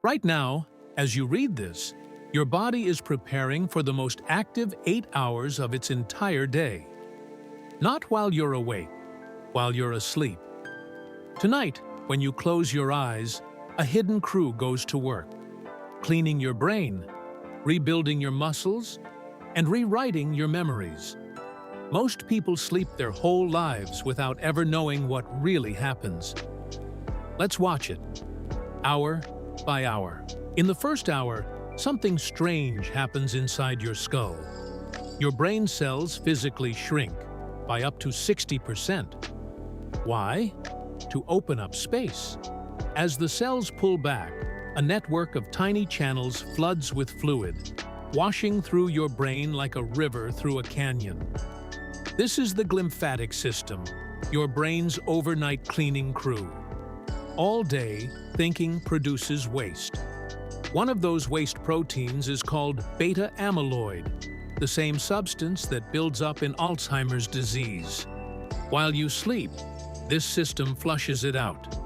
Right now, as you read this, your body is preparing for the most active 8 hours of its entire day. Not while you're awake, while you're asleep. Tonight, when you close your eyes, a hidden crew goes to work, cleaning your brain, rebuilding your muscles, and rewriting your memories. Most people sleep their whole lives without ever knowing what really happens. Let's watch it, hour by hour. In the first hour, something strange happens inside your skull. Your brain cells physically shrink by up to 60%. Why? To open up space. As the cells pull back, a network of tiny channels floods with fluid, washing through your brain like a river through a canyon. This is the glymphatic system, your brain's overnight cleaning crew. All day, thinking produces waste. One of those waste proteins is called beta amyloid, the same substance that builds up in Alzheimer's disease. While you sleep, this system flushes it out.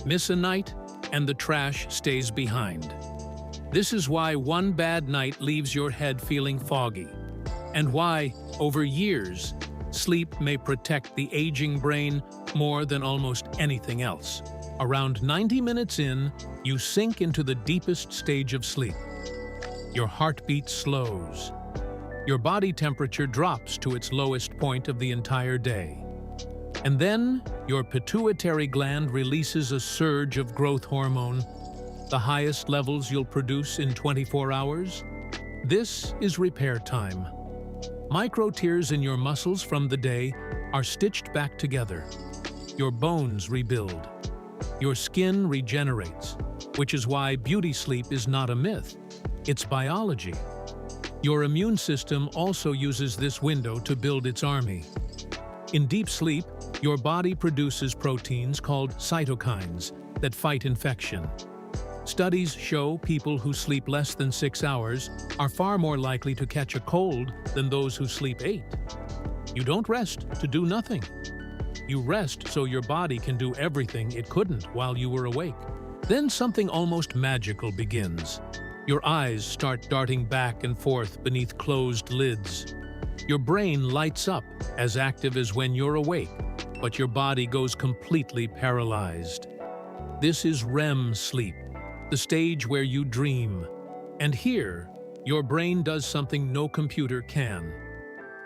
Miss a night, and the trash stays behind. This is why one bad night leaves your head feeling foggy, and why, over years, sleep may protect the aging brain more than almost anything else. Around 90 minutes in, you sink into the deepest stage of sleep. Your heartbeat slows. Your body temperature drops to its lowest point of the entire day. And then, your pituitary gland releases a surge of growth hormone, the highest levels you'll produce in 24 hours. This is repair time. Micro tears in your muscles from the day are stitched back together. Your bones rebuild. Your skin regenerates, which is why beauty sleep is not a myth. It's biology. Your immune system also uses this window to build its army. In deep sleep, your body produces proteins called cytokines that fight infection. Studies show people who sleep less than 6 hours are far more likely to catch a cold than those who sleep 8. You don't rest to do nothing. You rest so your body can do everything it couldn't while you were awake. Then something almost magical begins. Your eyes start darting back and forth beneath closed lids. Your brain lights up, as active as when you're awake, but your body goes completely paralyzed. This is REM sleep, the stage where you dream. And here, your brain does something no computer can.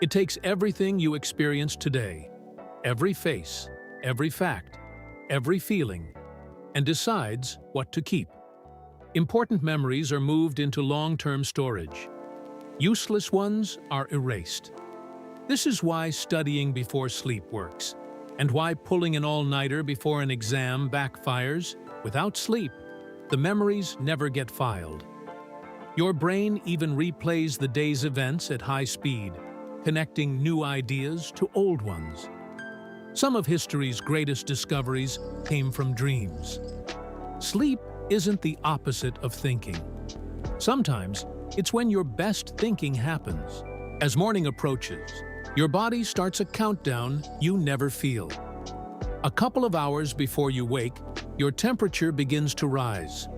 It takes everything you experienced today, every face, every fact, every feeling, and decides what to keep. Important memories are moved into long-term storage. Useless ones are erased. This is why studying before sleep works, and why pulling an all-nighter before an exam backfires. Without sleep, the memories never get filed. Your brain even replays the day's events at high speed, connecting new ideas to old ones. Some of history's greatest discoveries came from dreams. Sleep isn't the opposite of thinking. Sometimes, it's when your best thinking happens. As morning approaches, your body starts a countdown you never feel. A couple of hours before you wake, your temperature begins to rise.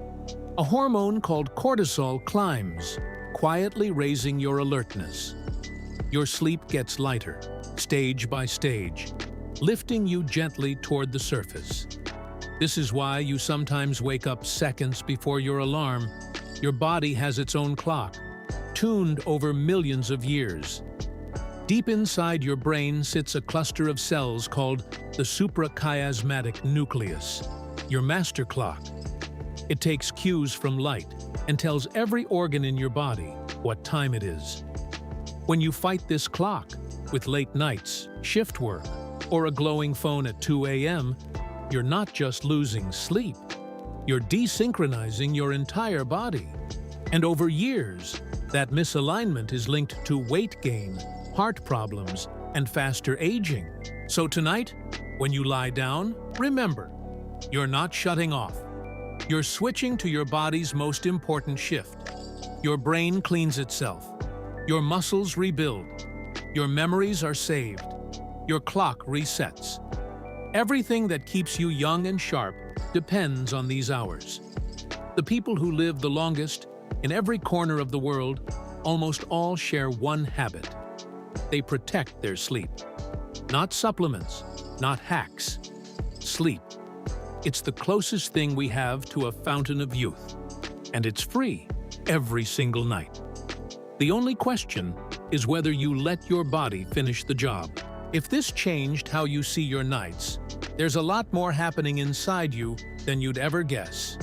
A hormone called cortisol climbs, quietly raising your alertness. Your sleep gets lighter, stage by stage, lifting you gently toward the surface. This is why you sometimes wake up seconds before your alarm. Your body has its own clock, tuned over millions of years. Deep inside your brain sits a cluster of cells called the suprachiasmatic nucleus, your master clock. It takes cues from light and tells every organ in your body what time it is. When you fight this clock with late nights, shift work, or a glowing phone at 2 a.m., you're not just losing sleep, you're desynchronizing your entire body. And over years, that misalignment is linked to weight gain, heart problems, and faster aging. So tonight, when you lie down, remember, you're not shutting off. You're switching to your body's most important shift. Your brain cleans itself. Your muscles rebuild. Your memories are saved. Your clock resets. Everything that keeps you young and sharp depends on these hours. The people who live the longest, in every corner of the world, almost all share one habit. They protect their sleep. Not supplements, not hacks. Sleep. It's the closest thing we have to a fountain of youth. And it's free every single night. The only question is whether you let your body finish the job. If this changed how you see your nights, there's a lot more happening inside you than you'd ever guess.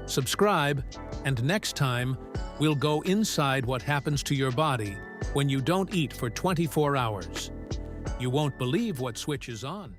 Subscribe, and next time, we'll go inside what happens to your body when you don't eat for 24 hours. You won't believe what switches on.